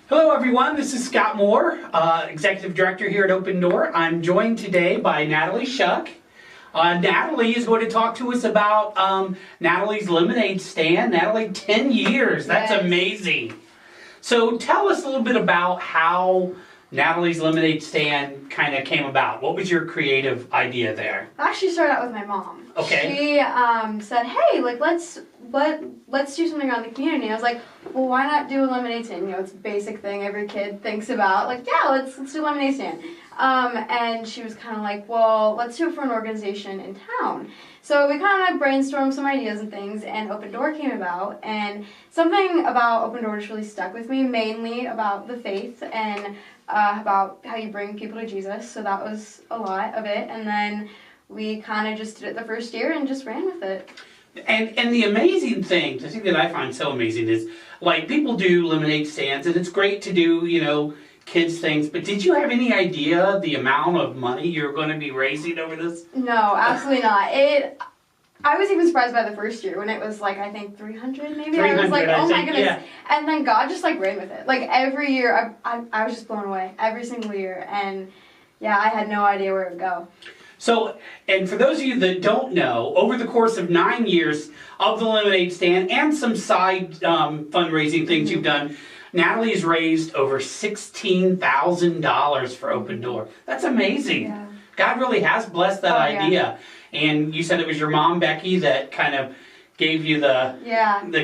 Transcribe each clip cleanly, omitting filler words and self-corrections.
Hello everyone, this is Scott Moore, Executive Director here at Open Door. I'm joined today by Natalie Shuck. Natalie is going to talk to us about Natalie's lemonade stand. Natalie, 10 years, that's amazing. So tell us a little bit about how Natalie's lemonade stand kind of came about. What was your creative idea there? I actually started out with my mom. Okay. She said, hey, let's do something around the community. And I was like, well, why not do a lemonade stand? You know, it's a basic thing every kid thinks about. Like, yeah, let's do a lemonade stand. And she was kind of like, well, let's do it for an organization in town. So we kind of brainstormed some ideas and things, and Open Door came about. And something about Open Door just really stuck with me, mainly about the faith and about how you bring people to Jesus. So that was a lot of it. And then we kind of just did it the first year and just ran with it. And the amazing thing, the thing that I find so amazing is, like, people do lemonade stands, and it's great to do, you know, kids things, but did you have any idea the amount of money you're going to be raising over this? No, absolutely not. I was even surprised by the first year when it was like, I think 300 maybe. 300, I was like, oh my goodness. Yeah. And then God just like ran with it. Like every year, I was just blown away. Every single year. And yeah, I had no idea where it would go. So, and for those of you that don't know, over the course of 9 years of the lemonade stand and some side fundraising things you've done, Natalie has raised over $16,000 for Open Door. That's amazing. Yeah. God really has blessed that idea. Yeah. And you said it was your mom, Becky, that kind of gave you the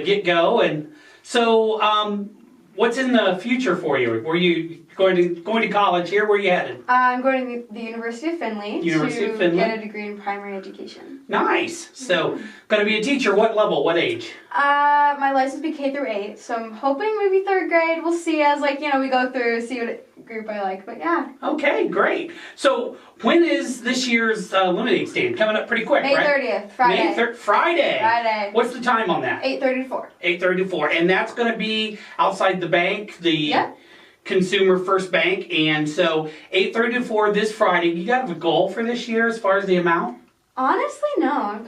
get-go. And so, what's in the future for you? Were you going to college here? Where are you headed? I'm going to the University of Findlay to get a degree in primary education. Nice. So, going to be a teacher. What level? What age? My license will be K through 8, so I'm hoping maybe 3rd grade. We'll see as we go through, see what group I like. But yeah. Okay, great. So, when is this year's lemonade stand? Coming up pretty quick, May right? 30th, Friday. Friday. Friday. What's the time on that? 8:30 to 4. 8:30 to 4, and that's going to be outside the bank, the Consumer First Bank, and so 8:30 to 4 this Friday. You got a goal for this year as far as the amount? Honestly, no.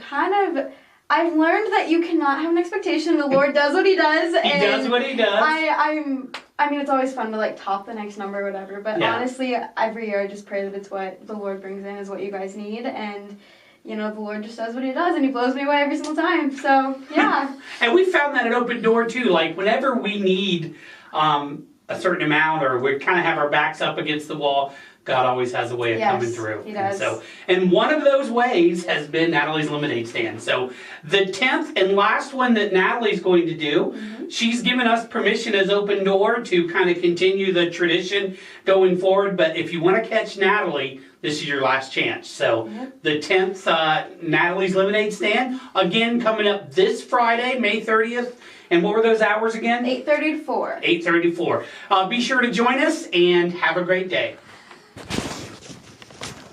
I've learned that you cannot have an expectation. The Lord does what He does. He does what He does. I mean, it's always fun to like top the next number or whatever, but honestly, every year I just pray that it's what the Lord brings in is what you guys need, and you know, the Lord just does what He does, and He blows me away every single time. So, yeah. And we found that at Open Door, too. Like, whenever we need a certain amount, or we kind of have our backs up against the wall, God always has a way of coming through. He does. And one of those ways has been Natalie's lemonade stand. So the 10th and last one that Natalie's going to do, she's given us permission as Open Door to kind of continue the tradition going forward. But if you want to catch Natalie, this is your last chance. So the 10th, Natalie's lemonade stand, again coming up this Friday, May 30th. And what were those hours again? 8:30 to 4. 8:30 to 4. Be sure to join us and have a great day.